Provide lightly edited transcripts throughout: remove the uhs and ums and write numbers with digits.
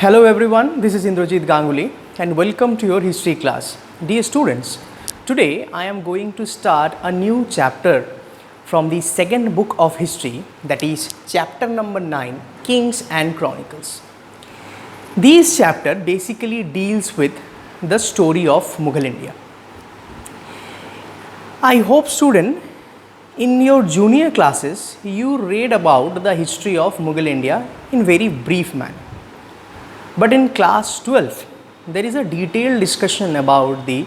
Hello everyone, this is Indrajit Ganguly and welcome to your history class. Dear students, today I am going to start a new chapter from the second book of history, that is chapter number 9, Kings and Chronicles. This chapter basically deals with the story of Mughal India. I hope student, in your junior classes you read about the history of Mughal India in very brief manner. But in class 12, there is a detailed discussion about the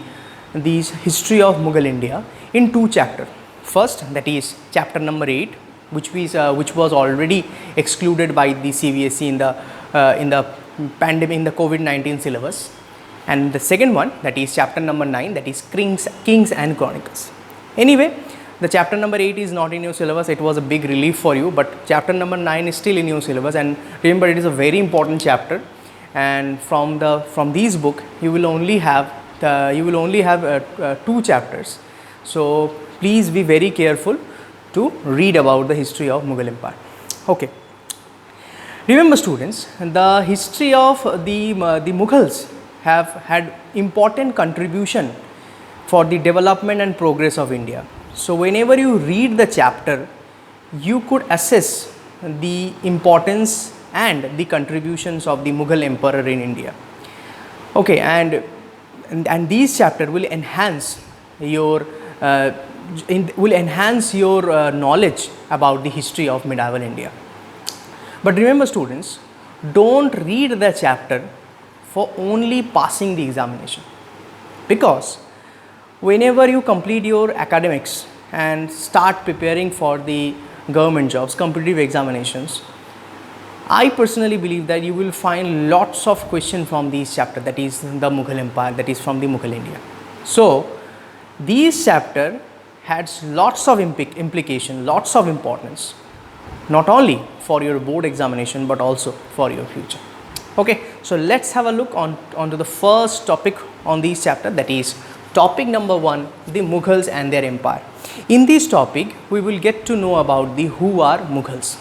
history of Mughal India in two chapters. First, that is chapter number 8, which was already excluded by the CBSE in the pandemic, in the COVID-19 syllabus, and the second one, that is chapter number 9, that is Kings and Chronicles. Anyway, the chapter number 8 is not in your syllabus. It was a big relief for you, but chapter number 9 is still in your syllabus, and remember, it is a very important chapter. And from this book you will only have two chapters, so please be very careful to read about the history of Mughal Empire. Okay, remember students, the history of the Mughals have had important contribution for the development and progress of India. So whenever you read the chapter, you could assess the importance and the contributions of the Mughal emperor in India. Okay, and these chapter will enhance your knowledge about the history of medieval India. But remember students, don't read the chapter for only passing the examination, because whenever you complete your academics and start preparing for the government jobs, competitive examinations, I personally believe that you will find lots of questions from these chapters, that is the Mughal Empire, that is from the Mughal India. So these chapter has lots of implication, lots of importance, not only for your board examination but also for your future. Okay, so let's have a look onto the first topic on this chapter, that is topic number 1, the Mughals and their empire. In this topic we will get to know about the who are Mughals.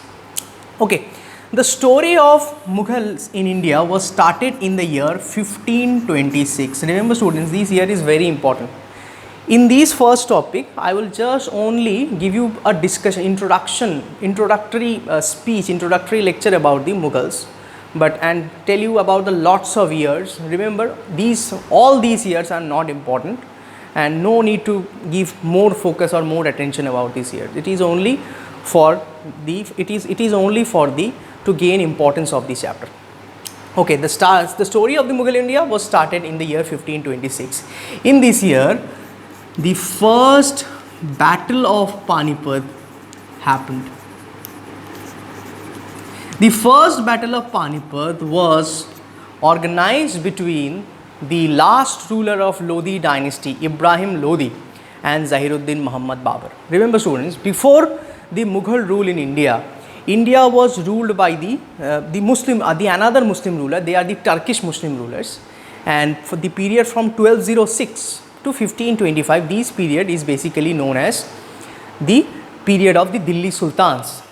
Okay, the story of Mughals in India was started in the year 1526. Remember students, this year is very important. In this first topic, I will just only give you a discussion, introductory speech, introductory lecture about the Mughals, and tell you about the lots of years. Remember, all these years are not important, and no need to give more focus or more attention about these years. It is only for to gain importance of this chapter. Okay, the story of the Mughal India was started in the year 1526. In this year, the first battle of Panipat happened. The first battle of Panipat was organized between the last ruler of Lodi dynasty, Ibrahim Lodi, and Zahiruddin Muhammad Babur. Remember students, before the Mughal rule in India was ruled by the another Muslim ruler. They are the Turkish Muslim rulers, and for the period from 1206 to 1525, this period is basically known as the period of the Delhi Sultans.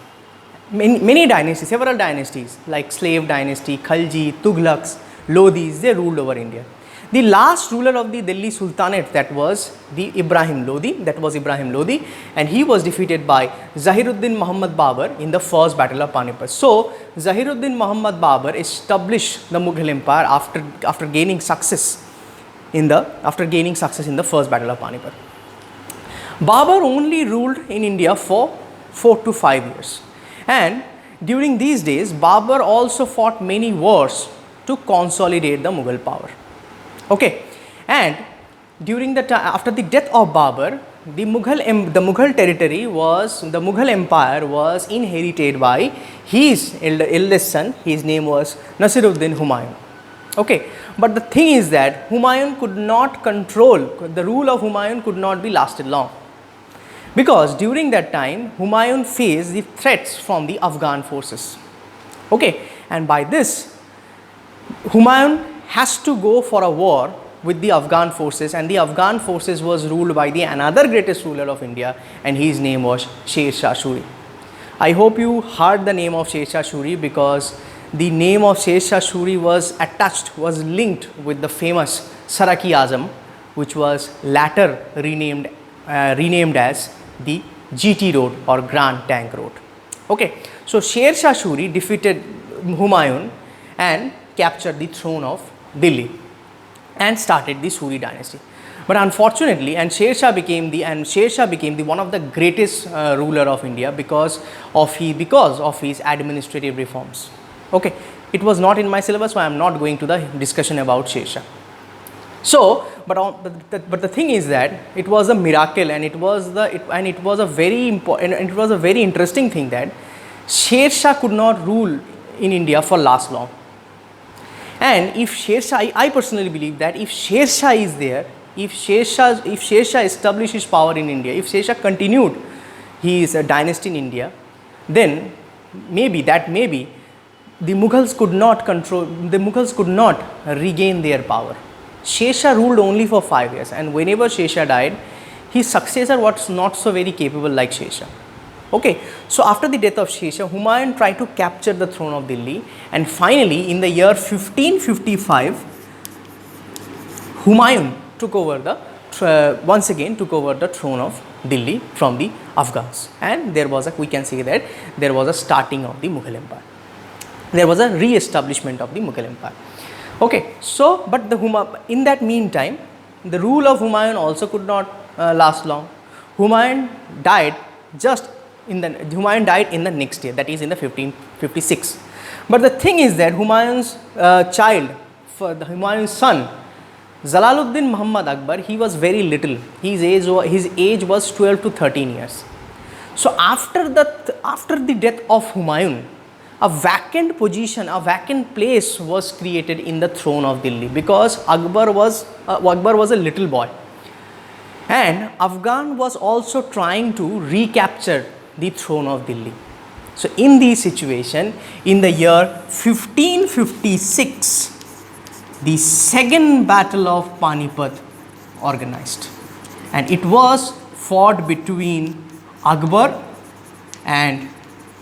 Many dynasties, several dynasties like Slave dynasty, Khalji, Tughlaqs, Lodis, they ruled over India. The last ruler of the Delhi Sultanate, that was Ibrahim Lodi, and he was defeated by Zahiruddin Muhammad Babur in the first battle of Panipat. So Zahiruddin Muhammad Babur established the Mughal Empire after gaining success in the first battle of Panipat. Babur only ruled in India for 4 to 5 years, and during these days Babur also fought many wars to consolidate the Mughal power. Okay, and during the time after the death of Babur, the Mughal Empire was inherited by his eldest son. His name was Nasiruddin Humayun. Okay, but the thing is that the rule of Humayun could not be lasted long, because during that time Humayun faced the threats from the Afghan forces. Okay, and by this Humayun has to go for a war with the Afghan forces, and the Afghan forces was ruled by the another greatest ruler of India, and his name was Sher Shah Suri. I hope you heard the name of Sher Shah Suri, because the name of Sher Shah Suri was attached, was linked with the famous Sarak-e-Azam, which was later renamed as the GT Road or Grand Tank Road. Okay, so Sher Shah Suri defeated Humayun and captured the throne of Delhi and started the Suri dynasty. But unfortunately, Sher Shah became the one of the greatest ruler of India because of his administrative reforms. Okay, it was not in my syllabus, so I am not going to the discussion about Sher Shah. So, but the thing is that it was a miracle, and it was a very important, and it was a very interesting thing that Sher Shah could not rule in India for last long. And if Sher Shah, I personally believe that if Sher Shah is there, if Sher Shah established his power in India, if Sher Shah continued his dynasty in India, then maybe the Mughals could not regain their power. Sher Shah ruled only for 5 years, and whenever Sher Shah died, his successor was not so very capable like Sher Shah. Okay, so after the death of Sher Shah, Humayun tried to capture the throne of Delhi, and finally in the year 1555, Humayun once again took over the throne of Delhi from the Afghans, and we can say that there was a starting of the Mughal Empire. There was a re-establishment of the Mughal Empire. Okay, so but in that meantime, the rule of Humayun also could not last long. Humayun died in the next year, that is in the 1556. But the thing is that Humayun's Humayun's son, Jalaluddin Muhammad Akbar, he was very little. His age was 12 to 13 years. So after the death of Humayun, a vacant place was created in the throne of Delhi, because Akbar was a little boy, and Afghan was also trying to recapture the throne of Delhi. So in this situation, in the year 1556, the second battle of Panipat organized, and it was fought between Akbar and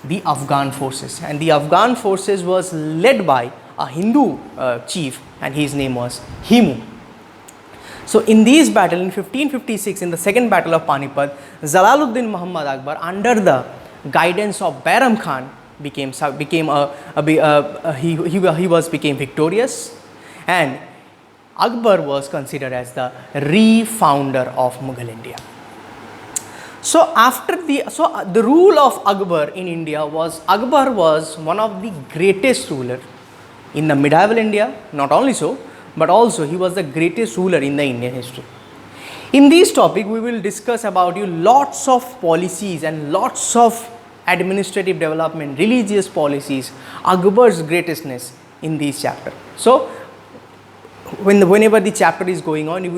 the Afghan forces, and the Afghan forces was led by a Hindu chief, and his name was Himu. So in this battle in 1556, in the second battle of Panipat, Jalaluddin Muhammad Akbar, under the guidance of Bairam Khan, became victorious, and Akbar was considered as the refounder of Mughal India. So the rule of Akbar in India was one of the greatest ruler in the medieval India. Not only so, but also he was the greatest ruler in the Indian history. In this topic, we will discuss about lots of policies and lots of administrative development, religious policies, Akbar's greatness in this chapter. So whenever the chapter is going on, you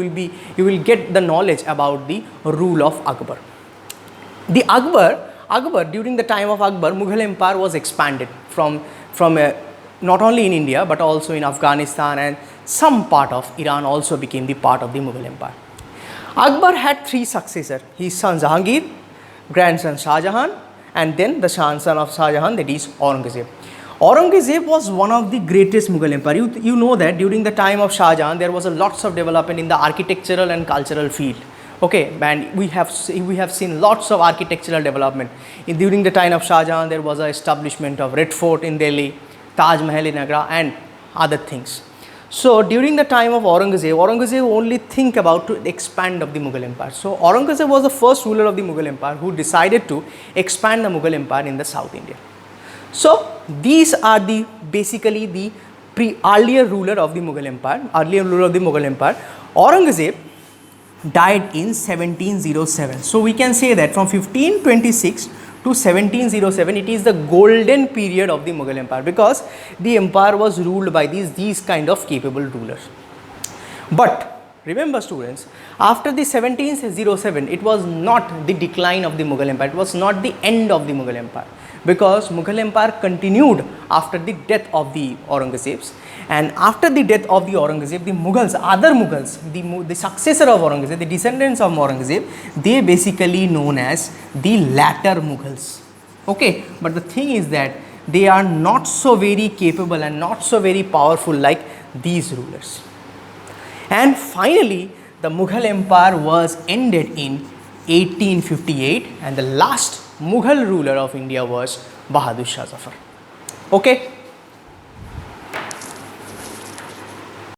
will get the knowledge about the rule of Akbar. The Akbar, during the time of Akbar, Mughal Empire was expanded from not only in India but also in Afghanistan, and some part of Iran also became the part of the Mughal Empire. Akbar had 3 successors: his son Jahangir, grandson Shah Jahan, and then the son of Shah Jahan, that is Aurangzeb. Aurangzeb was one of the greatest Mughal Empire. You know that during the time of Shah Jahan, there was a lots of development in the architectural and cultural field. Okay, and we have seen lots of architectural development. During the time of Shah Jahan, there was a establishment of Red Fort in Delhi, Taj Mahal in Agra, and other things. So during the time of Aurangzeb only think about to expand of the Mughal Empire. So Aurangzeb was the first ruler of the Mughal Empire who decided to expand the Mughal Empire in the South India. So these are basically the earlier ruler of the Mughal Empire. Aurangzeb died in 1707. So we can say that from 1526 to 1707, it is the golden period of the Mughal Empire, because the empire was ruled by these kind of capable rulers. But remember students, after the 1707, it was not the decline of the Mughal Empire, it was not the end of the Mughal Empire, because Mughal Empire continued after the death of the Aurangzebs. And after the death of the Aurangzeb, the other Mughals, the successor of Aurangzeb, the descendants of Aurangzeb, they basically known as the latter Mughals. Okay, but the thing is that they are not so very capable and not so very powerful like these rulers. And finally, the Mughal Empire was ended in 1858, and the last Mughal ruler of India was Bahadur Shah Zafar. Okay.